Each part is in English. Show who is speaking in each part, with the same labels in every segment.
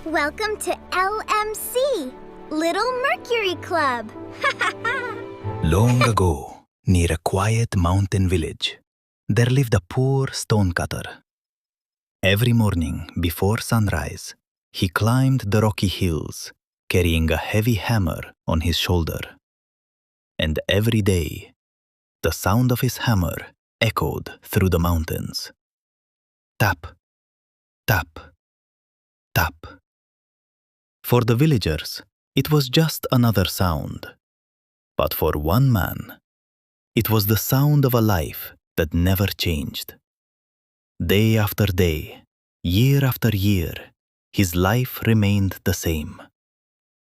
Speaker 1: Welcome to LMC, Little Mercury Club.
Speaker 2: Long ago, near a quiet mountain village, there lived a poor stonecutter. Every morning before sunrise, he climbed the rocky hills, carrying a heavy hammer on his shoulder. And every day, the sound of his hammer echoed through the mountains. Tap, tap, tap. For the villagers, it was just another sound. But for one man, it was the sound of a life that never changed. Day after day, year after year, his life remained the same.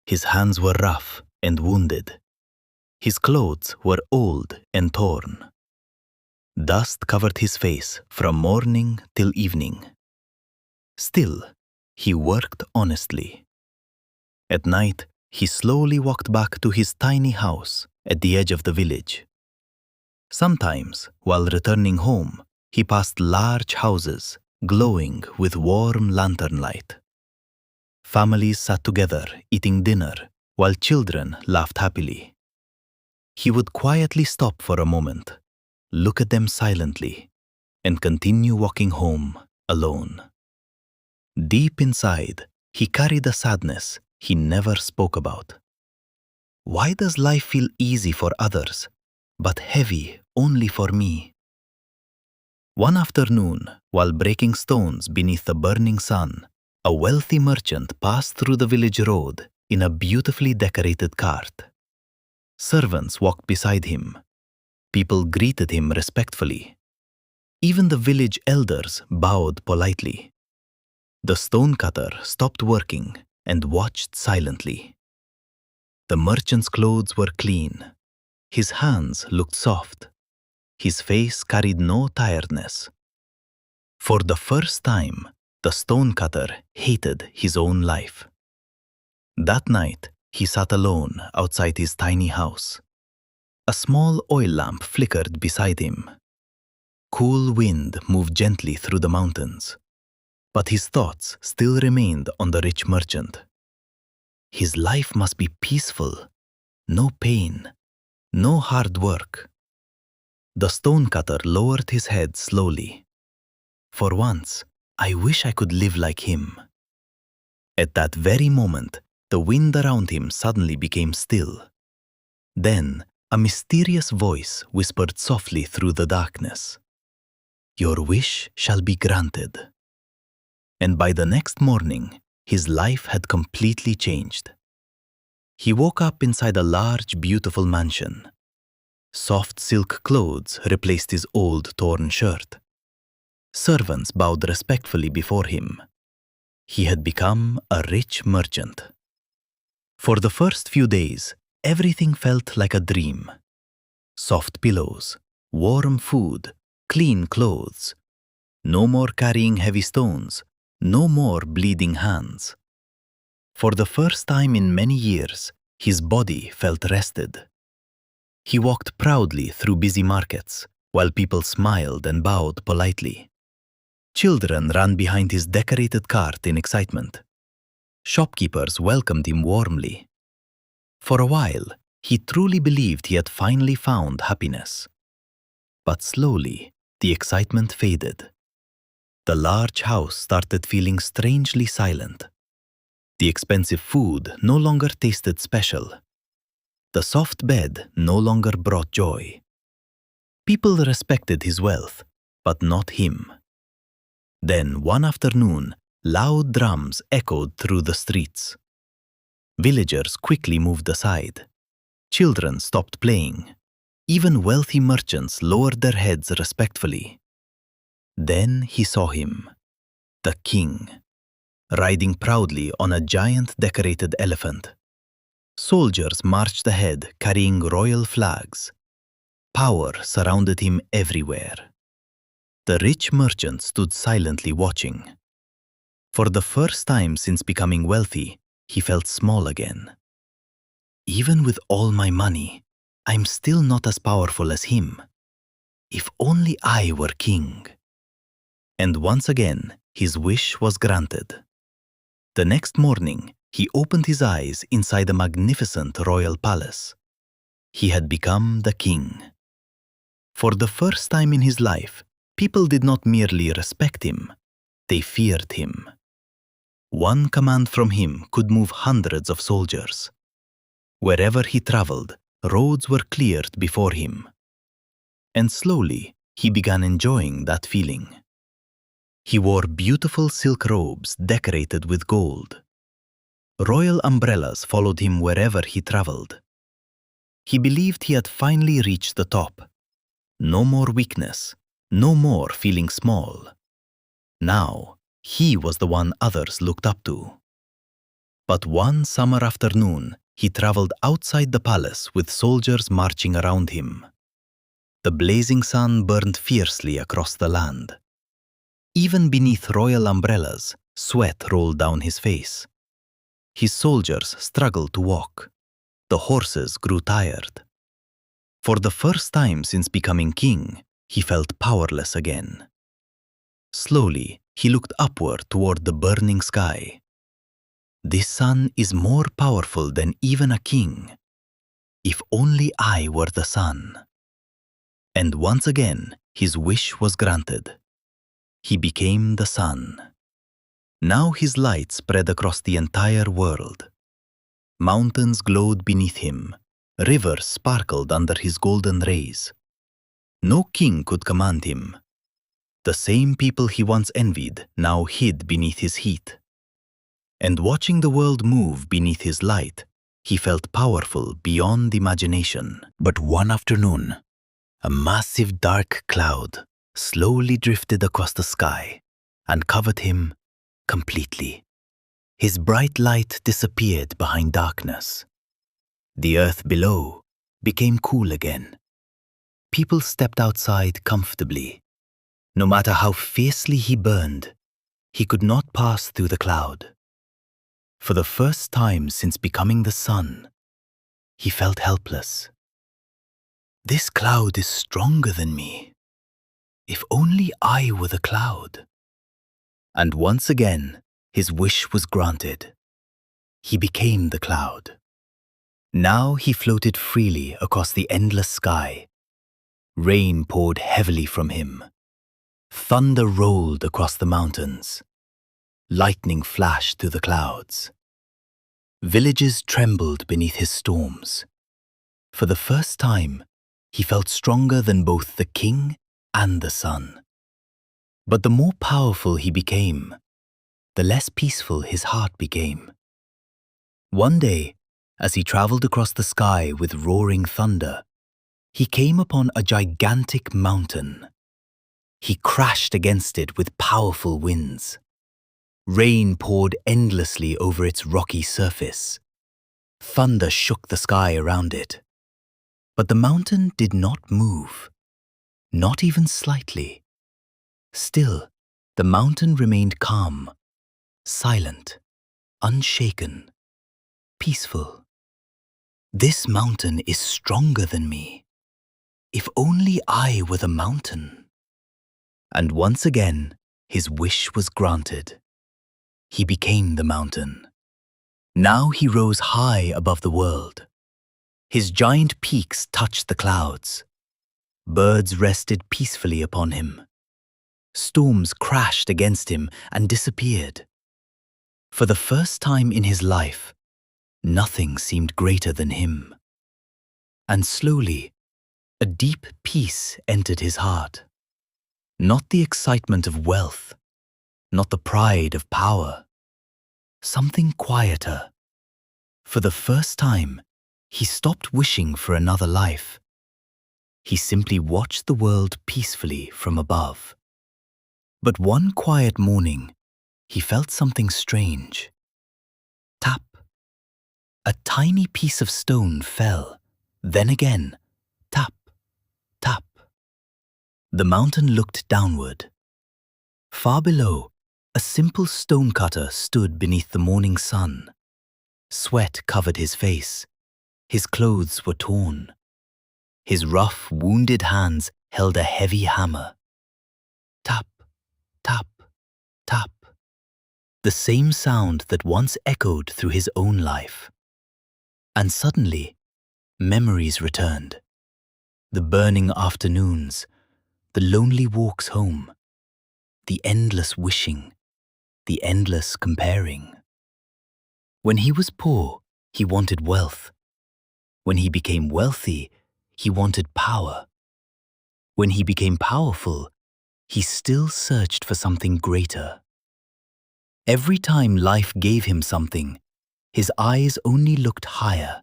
Speaker 2: His hands were rough and wounded. His clothes were old and torn. Dust covered his face from morning till evening. Still, he worked honestly. At night, he slowly walked back to his tiny house at the edge of the village. Sometimes, while returning home, he passed large houses glowing with warm lantern light. Families sat together eating dinner while children laughed happily. He would quietly stop for a moment, look at them silently, and continue walking home alone. Deep inside, he carried a sadness he never spoke about. Why does life feel easy for others, but heavy only for me? One afternoon, while breaking stones beneath the burning sun, a wealthy merchant passed through the village road in a beautifully decorated cart. Servants walked beside him. People greeted him respectfully. Even the village elders bowed politely. The stonecutter stopped working and watched silently. The merchant's clothes were clean. His hands looked soft. His face carried no tiredness. For the first time, the stonecutter hated his own life. That night, he sat alone outside his tiny house. A small oil lamp flickered beside him. Cool wind moved gently through the mountains. But his thoughts still remained on the rich merchant. His life must be peaceful, no pain, no hard work. The stonecutter lowered his head slowly. For once, I wish I could live like him. At that very moment, the wind around him suddenly became still. Then, a mysterious voice whispered softly through the darkness. "Your wish shall be granted." And by the next morning, his life had completely changed. He woke up inside a large, beautiful mansion. Soft silk clothes replaced his old, torn shirt. Servants bowed respectfully before him. He had become a rich merchant. For the first few days, everything felt like a dream. Soft pillows, warm food, clean clothes. No more carrying heavy stones. No more bleeding hands. For the first time in many years, his body felt rested. He walked proudly through busy markets, while people smiled and bowed politely. Children ran behind his decorated cart in excitement. Shopkeepers welcomed him warmly. For a while, he truly believed he had finally found happiness. But slowly, the excitement faded. The large house started feeling strangely silent. The expensive food no longer tasted special. The soft bed no longer brought joy. People respected his wealth, but not him. Then, one afternoon, loud drums echoed through the streets. Villagers quickly moved aside. Children stopped playing. Even wealthy merchants lowered their heads respectfully. Then he saw him, the king, riding proudly on a giant decorated elephant. Soldiers marched ahead carrying royal flags. Power surrounded him everywhere. The rich merchant stood silently watching. For the first time since becoming wealthy, he felt small again. Even with all my money, I'm still not as powerful as him. If only I were king. And once again, his wish was granted. The next morning, he opened his eyes inside the magnificent royal palace. He had become the king. For the first time in his life, people did not merely respect him, they feared him. One command from him could move hundreds of soldiers. Wherever he traveled, roads were cleared before him. And slowly, he began enjoying that feeling. He wore beautiful silk robes decorated with gold. Royal umbrellas followed him wherever he traveled. He believed he had finally reached the top. No more weakness, no more feeling small. Now, he was the one others looked up to. But one summer afternoon, he traveled outside the palace with soldiers marching around him. The blazing sun burned fiercely across the land. Even beneath royal umbrellas, sweat rolled down his face. His soldiers struggled to walk. The horses grew tired. For the first time since becoming king, he felt powerless again. Slowly, he looked upward toward the burning sky. This sun is more powerful than even a king. If only I were the sun. And once again, his wish was granted. He became the sun. Now his light spread across the entire world. Mountains glowed beneath him. Rivers sparkled under his golden rays. No king could command him. The same people he once envied now hid beneath his heat. And watching the world move beneath his light, he felt powerful beyond imagination. But one afternoon, a massive dark cloud slowly drifted across the sky and covered him completely. His bright light disappeared behind darkness. The earth below became cool again. People stepped outside comfortably. No matter how fiercely he burned, he could not pass through the cloud. For the first time since becoming the sun, he felt helpless. This cloud is stronger than me. If only I were the cloud. And once again, his wish was granted. He became the cloud. Now he floated freely across the endless sky. Rain poured heavily from him. Thunder rolled across the mountains. Lightning flashed through the clouds. Villages trembled beneath his storms. For the first time, he felt stronger than both the king and the sun. But the more powerful he became, the less peaceful his heart became. One day, as he traveled across the sky with roaring thunder, he came upon a gigantic mountain. He crashed against it with powerful winds. Rain poured endlessly over its rocky surface. Thunder shook the sky around it. But the mountain did not move. Not even slightly. Still, the mountain remained calm, silent, unshaken, peaceful. This mountain is stronger than me. If only I were the mountain. And once again, his wish was granted. He became the mountain. Now he rose high above the world. His giant peaks touched the clouds. Birds rested peacefully upon him. Storms crashed against him and disappeared. For the first time in his life, nothing seemed greater than him. And slowly, a deep peace entered his heart. Not the excitement of wealth, not the pride of power. Something quieter. For the first time, he stopped wishing for another life. He simply watched the world peacefully from above. But one quiet morning, he felt something strange. Tap. A tiny piece of stone fell. Then again, tap, tap. The mountain looked downward. Far below, a simple stonecutter stood beneath the morning sun. Sweat covered his face. His clothes were torn. His rough, wounded hands held a heavy hammer. Tap, tap, tap. the same sound that once echoed through his own life. And suddenly, memories returned. The burning afternoons, the lonely walks home, the endless wishing, the endless comparing. When he was poor, he wanted wealth. When he became wealthy, he wanted power. When he became powerful, he still searched for something greater. Every time life gave him something, his eyes only looked higher,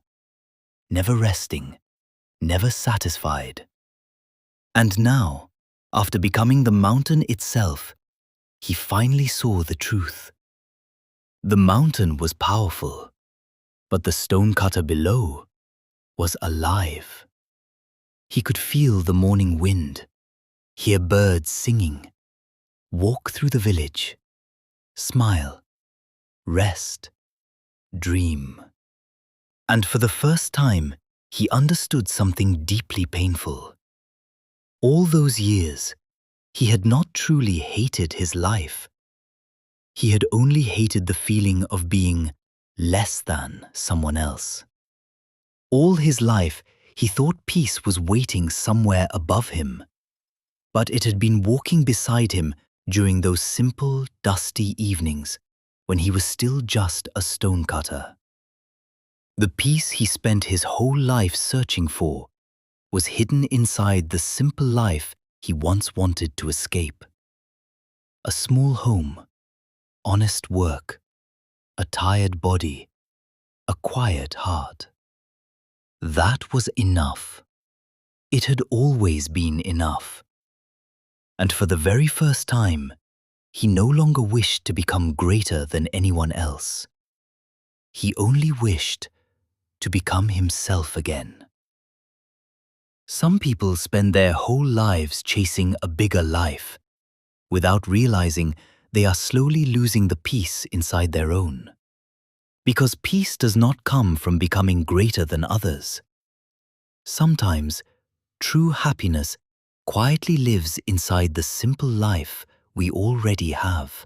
Speaker 2: never resting, never satisfied. And now, after becoming the mountain itself, he finally saw the truth. The mountain was powerful, but the stonecutter below was alive. He could feel the morning wind, hear birds singing, walk through the village, smile, rest, dream. And for the first time, he understood something deeply painful. All those years, he had not truly hated his life. He had only hated the feeling of being less than someone else. All his life, he thought peace was waiting somewhere above him, but it had been walking beside him during those simple, dusty evenings when he was still just a stonecutter. The peace he spent his whole life searching for was hidden inside the simple life he once wanted to escape. A small home, honest work, a tired body, a quiet heart. That was enough. It had always been enough. And for the very first time, he no longer wished to become greater than anyone else. He only wished to become himself again. Some people spend their whole lives chasing a bigger life, without realizing they are slowly losing the peace inside their own. Because peace does not come from becoming greater than others. Sometimes, true happiness quietly lives inside the simple life we already have.